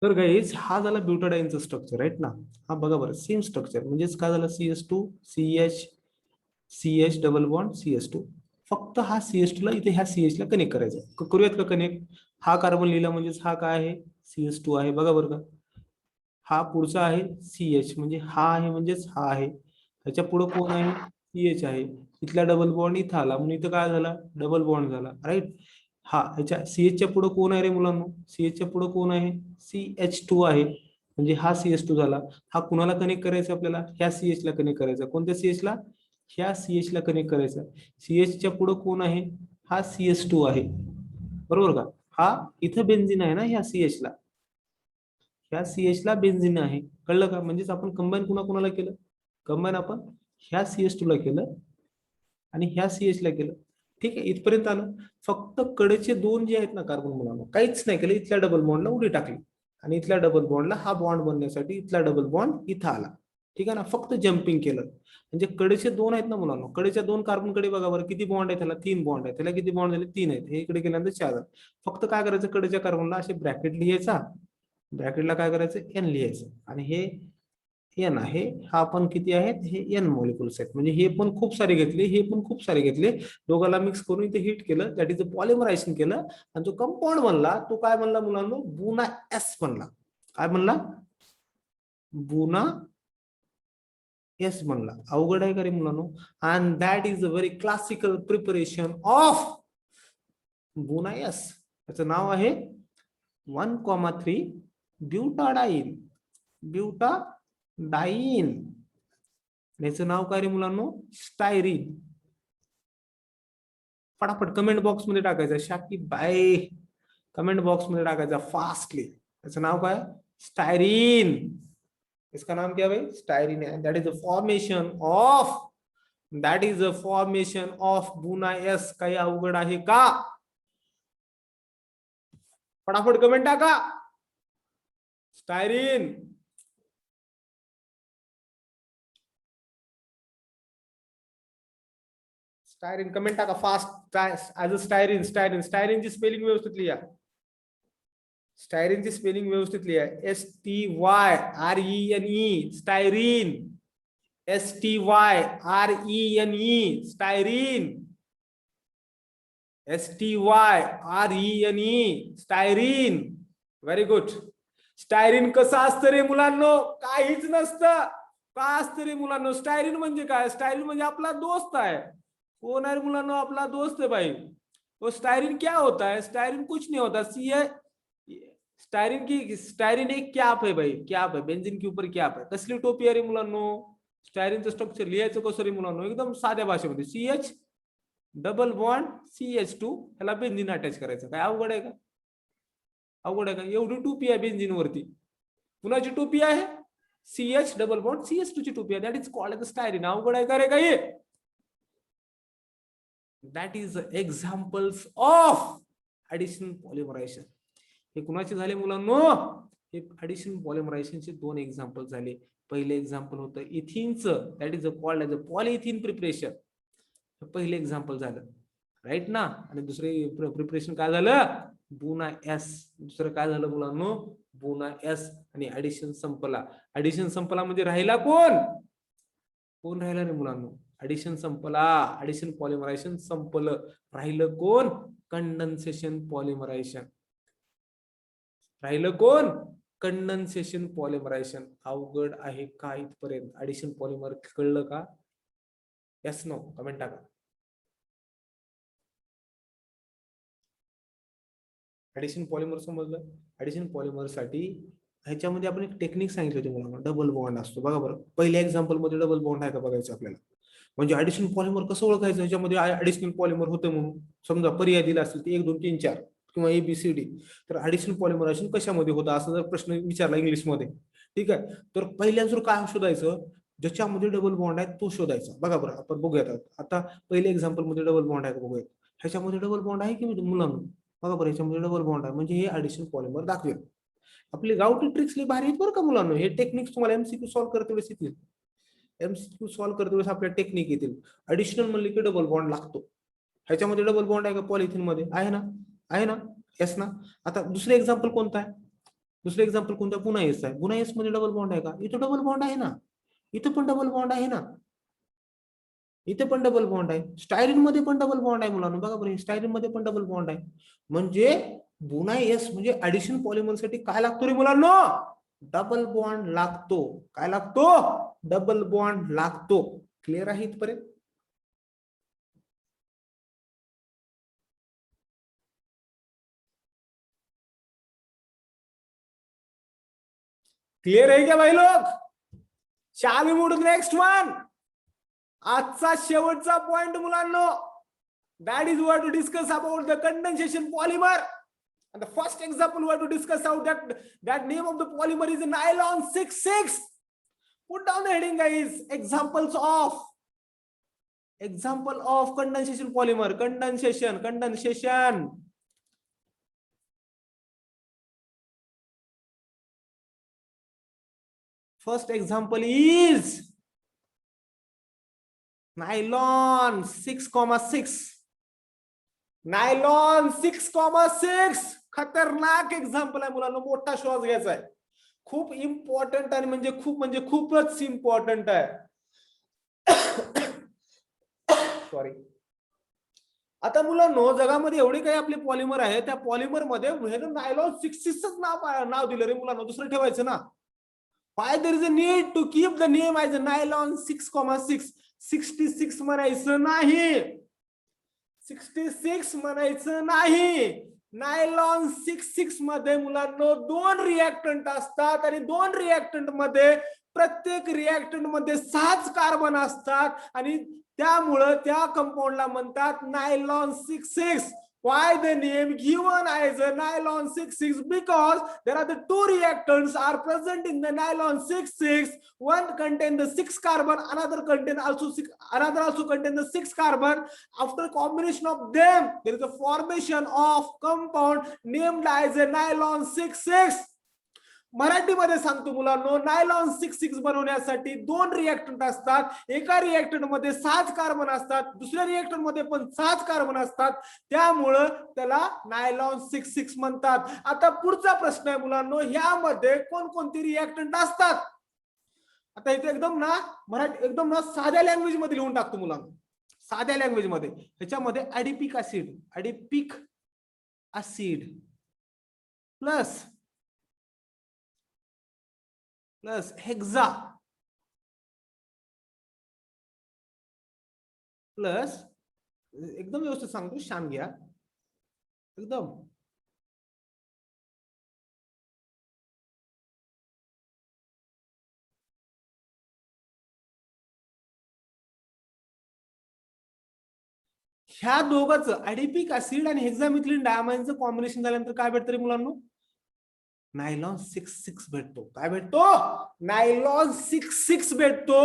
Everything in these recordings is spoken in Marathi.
तर गाईज हा झाला ब्युटाडाईनचं स्ट्रक्चर राईट ना. हा बघा बरं सेम स्ट्रक्चर म्हणजेच काय झालं CH डबल बॉन्ड CH2. फक्त हा CH2 ला इथे ह्या CH ला कनेक्ट करायचा. करूयात का कनेक्ट. हा कार्बन लिहिला म्हणजेच हा काय आहे CH2 आहे बघा बरं का. हा पुढचा आहे CH म्हणजे हा आहे म्हणजेच हा आहे. त्याच्या पुढे कोण आहे CH आहे. इथला डबल बॉन्ड इथं आला म्हणून इथं काय झाला डबल बॉन्ड झाला राईट. हा ह्याच्या CH च्या पुढे कोण आहे रे मुलांना. CH च्या पुढे कोण आहे CH2 आहे म्हणजे हा CH2 झाला. हा कुणाला कनेक्ट करायचा आपल्याला ह्या CH ला कनेक्ट करायचा. कोणत्या CH ला ह्या CH ला कनेक्ट करायचा. CH च्या पुढे कोण आहे हा CH2 आहे बरोबर का. हा इथं बेन्झिन आहे ना ह्या CH ला. ह्या CH ला बेन्झिन आहे कळलं का. म्हणजेच आपण कंबाईन कुणाला केलं कंबाईन आपण ह्या CH2 ला केलं आणि ह्या CH ला केलं. ठीक आहे इथपर्यंत आलं. फक्त कडेचे दोन जे आहेत ना कार्बन मुलांना काहीच नाही केलं. इथल्या डबल बॉन्डला उडी टाकली आणि इथल्या डबल बॉन्डला हा बॉन्ड बनण्यासाठी इथला डबल बॉन्ड इथं आला. ठीक आहे ना फक्त जम्पिंग केलं. म्हणजे कडेचे दोन आहेत ना मुलांना कडेच्या दोन कार्बन कडे बघा बरं किती बॉन्ड आहे त्याला 3 बॉन्ड आहे. त्याला किती बॉन्ड झाले 3 आहेत. हे इकडे गेल्यानंतर 4 झाले. फक्त काय करायचं कडेच्या कार्बनला असे ब्रॅकेट लिहायचा. ब्रॅकेटला काय करायचं एन लिहायचं आणि हे एन आहे. हा पण किती आहेत हे एन मॉलिक्युल्स आहेत. म्हणजे हे पण खूप सारे घेतले हे पण खूप सारे घेतले. दोघाला मिक्स करून इथे हिट केलं दॅट इज पॉलिमरायझेशन केलं आणि जो कंपाऊंड बनला तो काय बनला मुलांना बुना एस बनला. काय बनला बुना एस बनला. अवघड आहे का रे मुलांनो. And that is a very classical preparation of buna S. त्याचं नाव आहे 1,3 ब्युटाडाईन. ब्युटाडाईन याचं नाव काय रे मुलांनो स्टायरीन. फटाफट कमेंट बॉक्स मध्ये टाकायचं शाकिब बाय. कमेंट बॉक्स में टाकायचा फास्टली. त्याचं नाव काय स्टायरीन. इसका नाम क्या भाई स्टायरीन है. That is a formation of buna S. काही अवघड आहे का. फटाफट कमेंट टाका स्टायरीन. स्टायरीन कमेंट टाका फास्ट. ऍज अ स्टायरीन स्टायरीनची स्पेलिंग व्यवस्थित लिहा. स्टायरीनची स्पेलिंग व्यवस्थित लिहा STYRENE styrene. STYRENE styrene. STYRENE styrene. Very good. Styrene कसं असतं रे मुलांनो काहीच नसतं. का असतं रे मुलांनो स्टायरीन म्हणजे काय स्टायरीन म्हणजे आपला दोस्त आहे. कौन है मुलांनो अपना दोस्त है भाई. तो स्टायरीन क्या होता है स्टायरीन कुछ नहीं होता. स्टायरीन एक कॅप आहे भाई कॅप आहे बेंझिन के ऊपर कॅप आहे. कसली टोपी आहे रे मुलांनो. स्टायरीनचं स्ट्रक्चर लिहायचं कसं रे मुलांनो एकदम साध्या भाषेमध्ये CH डबल बॉन्ड CH2 ह्याला बेंझिन अटॅच करायचं. काय अवघड आहे का. अवघड आहे का. एवढी टोपी आहे बेंझिन वरती. कुणाची टोपी आहे CH डबल बॉन्ड CH2 ची टोपी आहे. That is called as styrene. अवघड आहे का रे काही. That is examples of addition polymerisation. हे कुणाचे झाले मुलांनो हे ऍडिशन पॉलिमरायझेशनचे दोन एक्झाम्पल झाले. पहिले एक्झाम्पल होतं इथिनचं that is called as a polyethene preparation. पहिले एक्झाम्पल झालं राईट ना. आणि दुसरे प्रिपरेशन काय झालं बुना एस. दुसरं काय झालं मुलांनो बुना एस. आणि ऍडिशन संपला. ऍडिशन संपला म्हणजे राहिला कोण कोण राहिला रे मुलांनो. ऍडिशन संपला. ऍडिशन पॉलिमरायझेशन संपलं. राहिलं कोण कंडेन्सेशन पॉलिमरायझेशन. राहिलं कोण कंडेन्सेशन पॉलिमरायझेशन. अवघड आहे का इथपर्यंत. ऍडिशन पॉलिमर कळलं का. यस नो कमेंट टाका. ऍडिशन पॉलिमर समजलं. ऍडिशन पॉलिमर साठी ह्याच्यामध्ये आपण एक टेक्निक सांगितलं होती मुलांना. डबल बॉन्ड असतो बघा बरं. पहिल्या एक्झाम्पल मध्ये डबल बॉन्ड आहे का बघायचं आपल्याला. म्हणजे ऍडिशन पॉलिमर कसं ओळखायचं ह्याच्यामध्ये ऍडिशनल पॉलिमर होतं म्हणून. समजा पर्याय दिला असेल ते 1 2 3 4 किंवा ABCD. तर ऍडिशनल पॉलिमरायझेशन कशामध्ये होतं असं जर प्रश्न विचारला इंग्लिशमध्ये ठीक आहे. तर पहिल्या जर काय शोधायचं ज्याच्यामध्ये डबल बॉन्ड आहे तो शोधायचा. बघा बरं आपण बघूयात आता पहिल्या एक्झाम्पल मध्ये डबल बॉन्ड आहे का बघूयात. ह्याच्यामध्ये डबल बॉन्ड आहे की मुलांना बघा बरं. ह्याच्यामध्ये डबल बॉन्ड आहे म्हणजे हे ऍडिशनल पॉलिमर दाखवेल. आपले गावठी ट्रिक्स लई भारी आहेत बरं का मुलांना. हे टेक्निक्स तुम्हाला MCQ सॉल्व्ह करते वेळेस येतील. MCQ सॉल्व्ह करते वेळेस आपल्या टेक्निक येतील. ऍडिशनल म्हणले की डबल बॉन्ड लागतो. ह्याच्यामध्ये डबल बॉन्ड आहे का पॉलिथिन मध्ये आहे ना आहे ना. एस ना. आता दुसरं एक्झाम्पल कोणतं आहे? दुसरं एक्झाम्पल कोणतं? पुन्हा एस आहे. पुन्हा एस मध्ये डबल बॉन्ड आहे का? इथं डबल बॉन्ड आहे ना, इथं पण डबल बॉन्ड आहे ना, इथे पण डबल बॉन्ड आहे. स्टायरीन मध्ये पण डबल बॉन्ड आहे मुलांना. बघा बरं, स्टायरीन मध्ये पण डबल बॉन्ड आहे. म्हणजे पुन्हा एस म्हणजे ऍडिशन पॉलिमर साठी काय लागतो रे मुलांना? डबल बॉन्ड लागतो. काय लागतो? डबल बॉन्ड लागतो. क्लिअर आहे इथपर्यंत? क्लियर आहे क्या भाई लोग? Shall we move to the next one. आजचा शेवटचा पॉइंट मुलांनो, that is what to discuss about the condensation polymer. And the first example we have to discuss out that name of the polymer is nylon 66. Put down the heading, guys. Example of condensation polymer. Condensation. First example is nylon 6,6. Nylon 6,6. खतरनाक एक्झाम्पल आहे मुलांना. मोठा श्वास घ्यायचा आहे. खूप इम्पॉर्टंट आणि म्हणजे खूपच इम्पॉर्टंट आहे. सॉरी. आता मुलांनो, जगामध्ये एवढे काही आपले पॉलिमर आहे, त्या पॉलिमर मध्ये नायलॉन 66 नाव दिलं रे मुलांना. दुसरं ठेवायचं ना. Why there is a need to keep the name as a nylon 6,6? 66 म्हणायचं नाही. 66 म्हणायचं नाही. नायलॉन 66 मध्ये मुलांनो 2 रिएक्टंट असतात आणि 2 रिएक्टंट मध्ये प्रत्येक रिएक्टंट मध्ये 6 कार्बन असतात आणि त्यामुळे त्या कंपाऊंडला म्हणतात nylon 66. Why the name given as a nylon 66? Because there are the 2 reactants are present in the nylon 66. One contain the 6 carbon, another also contain the 6 carbon. After combination of them, there is a formation of compound named as a nylon 66. मराठीमध्ये सांगतो मुलांनो, नायलॉन 66 बनवण्यासाठी 2 रिएक्टंट असतात. एका रिएक्टंट मध्ये 6 कार्बन असतात, दुसऱ्या रिएक्टंट मध्ये पण 6 कार्बन असतात. त्यामुळं त्याला नायलॉन 66 म्हणतात. आता पुढचा प्रश्न आहे मुलांनो, ह्यामध्ये कोणकोणती रिएक्टंट असतात? आता इथे एकदम ना साध्या लँग्वेज मध्ये लिहून टाकतो मुलांनो. साध्या लँग्वेज मध्ये ह्याच्यामध्ये ऍडिपिक ऍसिड प्लस हेक्सा प्लस, एकदम व्यवस्थित सांगतो, शान घ्या एकदम. ह्या दोघांचं ऍडिपिक ऍसिड आणि हेक्सामिथिलीन डायमाइनचं कॉम्बिनेशन झाल्यानंतर काय भेटतं रे मुलांनो? नायलॉन 66 भेटतो. काय भेटतो? नायलॉन 66 भेटतो.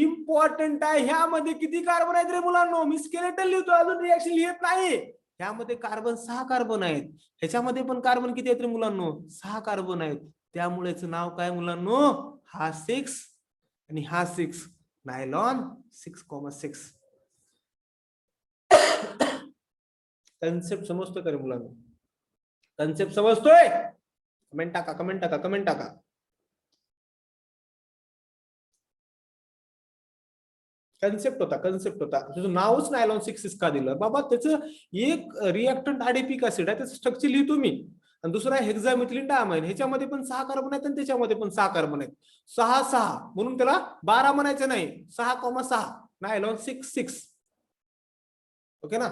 इम्पॉर्टंट आहे. ह्यामध्ये किती कार्बन आहेत रे मुलांनो? मी स्केलेटन लिहितो, अजून रिएक्शन लिहित नाही. ह्यामध्ये कार्बन 6 कार्बन आहेत. ह्याच्यामध्ये पण कार्बन किती आहेत रे मुलांनो? 6 कार्बन आहेत. त्यामुळे याचं नाव काय मुलांनो? हा 6 आणि हा 6, नायलॉन 6,6. कन्सेप्ट समजतोय का रे मुलांनो? कन्सेप्ट समजतोय? कमेंट टाका. कन्सेप्ट होता. तुझं नावच नायलॉन 66 का दिलं बाबा? त्याचं एक रिएक्टंट ऍडिपिक ऍसिड आहे, त्याचं स्ट्रक्चर लिहितो मी, आणि दुसरा हेक्सामिथिलीन डायमाइन. ह्याच्यामध्ये पण 6 कार्बन आहेत आणि त्याच्यामध्ये पण 6 कार्बन आहेत. 6 म्हणून त्याला 12 म्हणायचं नाही, 6,6 नायलॉन 66. ओके ना?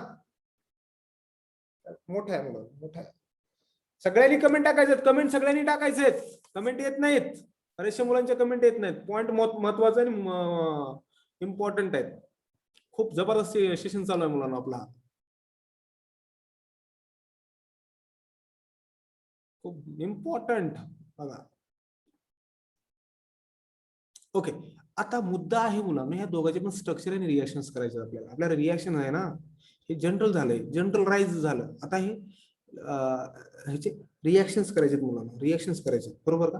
मोठा आहे मुलं, मोठा आहे. सगळ्यांनी कमेंट टाकायचे. कमेंट सगळ्यांनी टाकायचे. कमेंट येत नाहीत, बरेचशा मुलांच्या कमेंट येत नाहीत. पॉइंट महत्वाचा आणि इम्पॉर्टंट आहेत. खूप जबरदस्त सेशन चालू आहे मुलांना आपला. खूप इम्पॉर्टंट. बघा ओके, आता मुद्दा आहे मुलांना, ह्या दोघांचे पण स्ट्रक्चर आणि रिएक्शन्स करायचे आपल्याला. आपल्याला रिएक्शन आहे ना, हे जनरल झालंय, जनरलाइज झालं. आता हे ह्याचे रिएक्शन्स करायचे मुलांना, रिएक्शन्स करायचे, बरोबर का?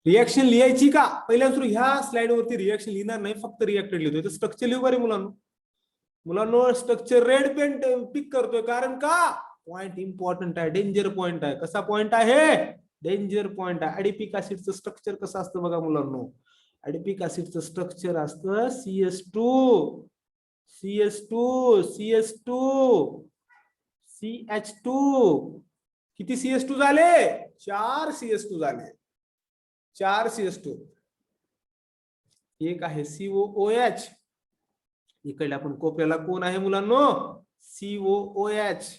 रिएक्शन लिहायची का? पहिल्या सुरू ह्या स्लाइड वरती रिएक्शन लिहिणार नाही, फक्त रिएक्टेड लिहितोय. स्ट्रक्चर लिहू बरे मुलांनो. स्ट्रक्चर रेड पेन पिक करतोय, कारण का? पॉइंट इम्पॉर्टंट आहे, डेंजर पॉइंट आहे. कसा पॉइंट आहे? डेंजर पॉइंट आहे. ऍडिपिक ऍसिडचं स्ट्रक्चर कसं असतं बघा मुलांनो. ऍडिपिक ऍसिडचं स्ट्रक्चर असतं CS2 CS2 CS2 CH2. किती CS2 झाले? 4 CS2 झाले. 4 CS2. एक आहे COOH. इकडे आपण कोपऱ्याला कोण आहे मुलांनो? COOH.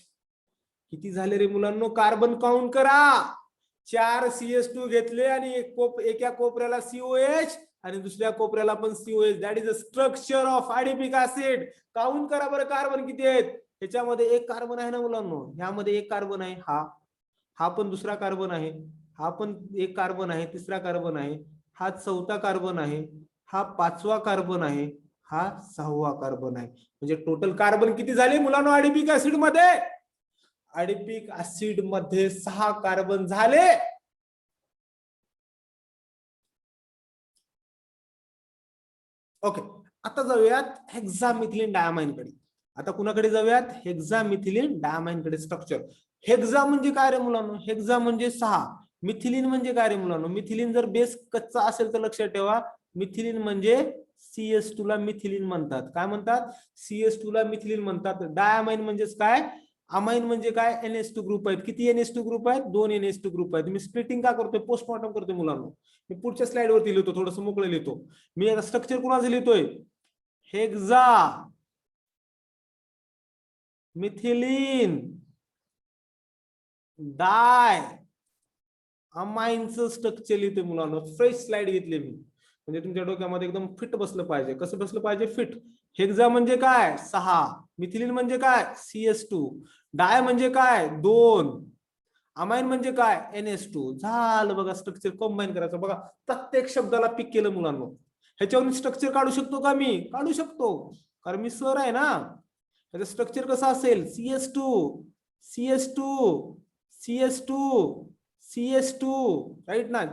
किती झाले रे मुलांनो? कार्बन काउंट करा. 4 CS2 घेतले आणि एका कोपऱ्याला COH आणि दुसऱ्या कोपऱ्याला पण COH. That is the structure of adipic acid. Count करा बरं कार्बन किती आहेत. ह्याच्यामध्ये एक कार्बन आहे ना मुलांनो. ह्यामध्ये एक कार्बन आहे. हा पण दुसरा कार्बन आहे. हा पण एक कार्बन आहे. तिसरा कार्बन आहे. हा चौथा कार्बन आहे. हा पाचवा कार्बन आहे. हा 6वा कार्बन आहे. म्हणजे टोटल कार्बन किती झाले मुलांनो ऍडिपिक ऍसिड मध्ये? ऍडिपिक ऍसिड मध्ये 6 कार्बन झाले. ओके, आता जाऊयात हेक्सामिथिलीन डायमाइन कडे. आता कुणाकडे जाऊयात? हेक्सामिथिलीन डायमाइन कडे. स्ट्रक्चर हेक्सा म्हणजे काय रे मुलांनो? हेक्सा म्हणजे 6. मिथिलीन म्हणजे काय रे मुलांनो? मिथिलीन जर बेस कच्चा असेल तर लक्षात ठेवा, मिथिलीन म्हणजे CS2 ला मिथिलीन म्हणतात. काय म्हणतात? CS2 ला मिथिलीन म्हणतात. डायमाइन म्हणजेच काय? अमाइन म्हणजे काय? NH2 ग्रुप आहेत. किती NH2 ग्रुप आहेत? 2 NH2 ग्रुप आहेत. मी स्प्लिटिंग का करतोय? पोस्टमॉर्टम करतोय मुलांनो. मी पुढच्या स्लाइड वरती लिहितो, थोडंसं मोकळं लिहितो. मी आता स्ट्रक्चर कुणाचं लिहितोय? हेक्सा मिथिलीन डाय अमाइनचं स्ट्रक्चर लिहितोय मुलांनो. फ्रेश स्लाइड घेतली मी, म्हणजे तुमच्या डोक्यामध्ये एकदम फिट बसलं पाहिजे. कसं बसलं पाहिजे? फिट. हेक्सा म्हणजे काय? 6. मिथिलीन म्हणजे काय? CS2. डाय म्हणजे काय? 2. अमाइन म्हणजे काय? NH2. झालं बघा. स्ट्रक्चर कंबाईन करायचं बघा. प्रत्येक शब्दाला पिक केलं मुलांनो. ह्याच्यावरून स्ट्रक्चर काढू शकतो का? मी काढू शकतो, कारण मी सर आहे ना. त्याचं स्ट्रक्चर कसं असेल? CS2 CS2 CS2 CS2. Right ना?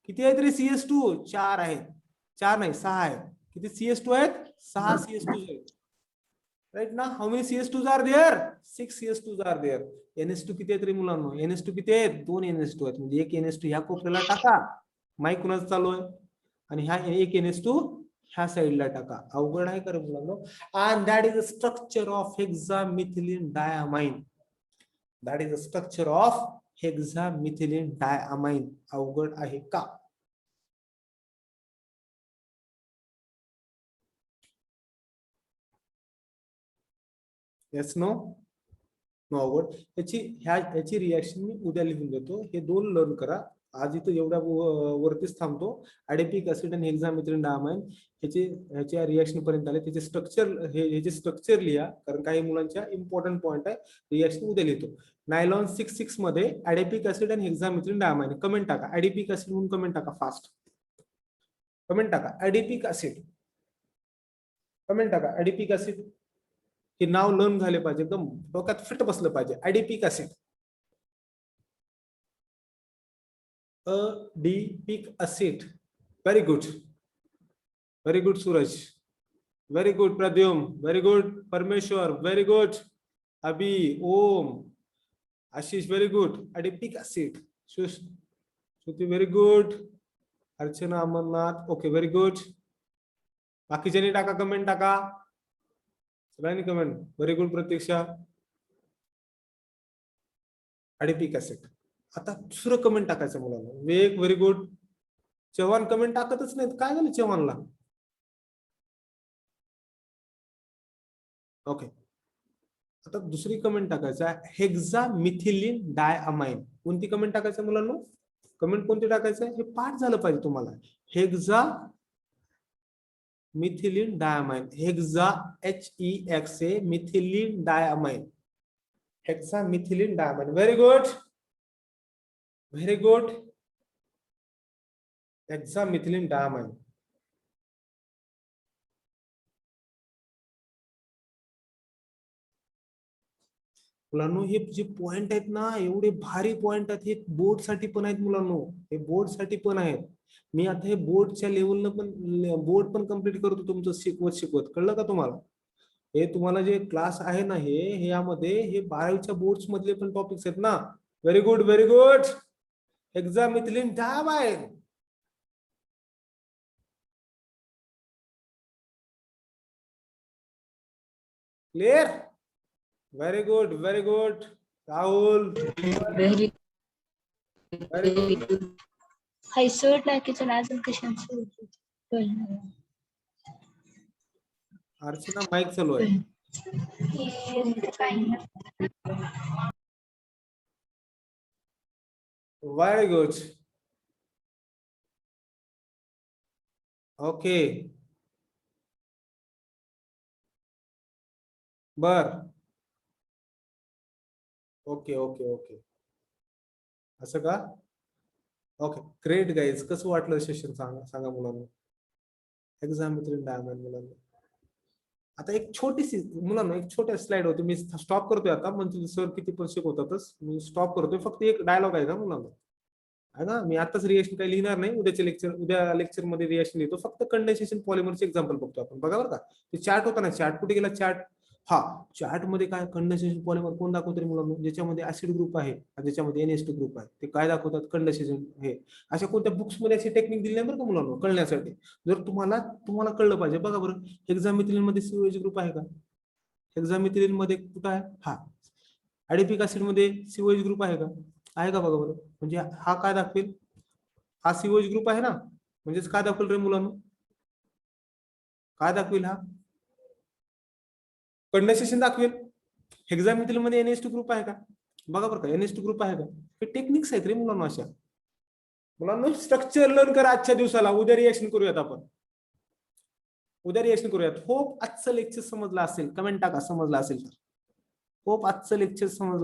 किती आहेत रे CS2? 4 आहेत. 4 नाही 6 आहेत. किती CS2 आहेत? 6 CS2 आहेत. राईट ना? How many CS2s are there? 6 CS2s are there. NH2 किती आहेत रे मुलांनो? NH2 किती आहेत? 2 NH2 आहेत. म्हणजे एक NH2 ह्या कोपऱ्याला टाका. माईक कुणाचं चालू आहे? आणि ह्या एक NH2 ह्या साईडला टाका. अवघड आहे का रे मुलांनो? and that is the structure of hexamethylene diamine. that is the structure of hexamethylene diamine. अवघड आहे का? yes no नो अवघड. ह्याची रिएक्शन मी उद्या लिहून देतो. हे 2 लर्न करा. आज इथं एवढ्या वरतीच थांबतो. ऍडिपिक ऍसिड आणि हेक्सामिथिलीन डायमाइन ह्याच्या रिएक्शन पर्यंत आले. त्याचे स्ट्रक्चर ह्याचे स्ट्रक्चर लिहा, कारण काही मुलांच्या इम्पॉर्टंट पॉइंट आहे. रिएक्शन उद्या लिहितो. नायलॉन 6 मध्ये ऍडिपिक ऍसिड आणि हेक्सामिथिलीन डायमाइन. कमेंट टाका ऍडिपिक ऍसिड म्हणून. कमेंट टाका फास्ट. कमेंट टाका ऍडिपिक ऍसिड. कमेंट टाका ऍडिपिक ऍसिड. हे नाव लर्न झाले पाहिजे, एकदम डोक्यात फिट बसलं पाहिजे. Adipic acid. Adipic acid. Very good. Very good Suraj. Very good Pradyum. Very good Parmeshwar. Very good Abhi. Om. Ashish. Very good. Adipic acid. Shruti. Very good. Archana. Amarnath. Okay very good. बाकीच्यांनी टाका कमेंट टाका. सगळ्यांनी comment. Very good Pratiksha. Adipic acid. आता दुसरं कमेंट टाकायचं मुलांना. वेग. Very good. चव्हाण कमेंट टाकतच नाहीत. काय झालं चव्हाणला? ओके, आता दुसरी कमेंट टाकायचं आहे हेक्सामिथिलीन डायअमाइन. कोणती कमेंट टाकायचं मुलांना? कमेंट कोणती टाकायचं आहे हे पाठ झालं पाहिजे तुम्हाला. Hexa methylene diamine. Hexa HEXA methylene diamine. Hexa methylene diamine. Very good. Very good. Hexa methylene diamine. मुलांनो हे जे पॉइंट आहेत ना, एवढे भारी पॉइंट आहेत. हे बोर्ड साठी पण आहेत मुलांनो. हे बोर्ड साठी पण आहेत. मी आता हे बोर्डच्या लेवलनं पण बोर्ड पण कम्प्लीट करतो तुमचं शिकवत शिकवत. कळलं का तुम्हाला? हे तुम्हाला जे क्लास आहे ना हे यामध्ये हे 12वीच्या बोर्ड्स मधले पण टॉपिक्स आहेत ना. Very good, very good. Exam ethylene ठाम आहे. Clear. Very good, very good. Rahul, very very good. Hi sir टाकीचं अजून कशाचं अर्चना माईक चालू आहे. Very good. ओके. बर. Okay okay okay. असं का? Okay great guys. कसं वाटलं सेशन सांगा सांगा मुलांना. एक्झाम डायमंड मुलांना. आता एक छोटीशी मुलांना एक छोट्या स्लाइड होती. मी स्टॉप करतोय आता. म्हणजे सर किती पण शिकवतातच. मी स्टॉप करतोय. फक्त एक डायलॉग आहे का मुलांना. आहे ना. मी आताच रिएक्शन काही लिहिणार नाही. उद्या लेक्चर मध्ये रिएक्शन लिहितो. फक्त कंडेन्सेशन पॉलिमरचे एक्झाम्पल बघतो आपण. बघा बरं का. ते चार्ट होता ना. चार्ट कुठे गेला चार्ट. हा चार्ट मध्ये काय कंडेन्सेशन पॉलिमर कोण दाखवतो मुलांना. ज्याच्यामध्ये ऍसिड ग्रुप आहे ज्याच्यामध्ये NH2 ग्रुप आहे ते काय दाखवतात कंडेन्सेशन. हे अशा कोणत्या बुक्स मध्ये अशी टेक्निक दिली नाही बरं का मुलांना कळण्यासाठी. जर तुम्हाला कळलं पाहिजे. बघा बरं हेक्सामिथिलीन मध्ये COH ग्रुप आहे का. हेक्सामिथिलीन मध्ये कुठं आहे. हा ऍडिपिक ऍसिड मध्ये COH ग्रुप आहे का. आहे का बघा बरं. म्हणजे हा काय दाखवेल. हा COH ग्रुप आहे ना. म्हणजेच काय दाखवेल रे मुलांना. काय दाखवेल हा कंडेन्सेशन दाखवेल. हेक्सामिथिलीन मध्ये NH2 ग्रुप आहे का. बघा बरं का NH2 ग्रुप आहे का. हे टेक्निक्स आहेत रे मुलांना. अशा मुलांना स्ट्रक्चर लर्न करा आजच्या दिवसाला. उद्या रिएक्शन करूयात आपण. उद्या रिएक्शन करूयात. होप आजचं लेक्चर समजलं असेल. कमेंट टाका समजलं असेल तर. होप आजचं लेक्चर समजलं.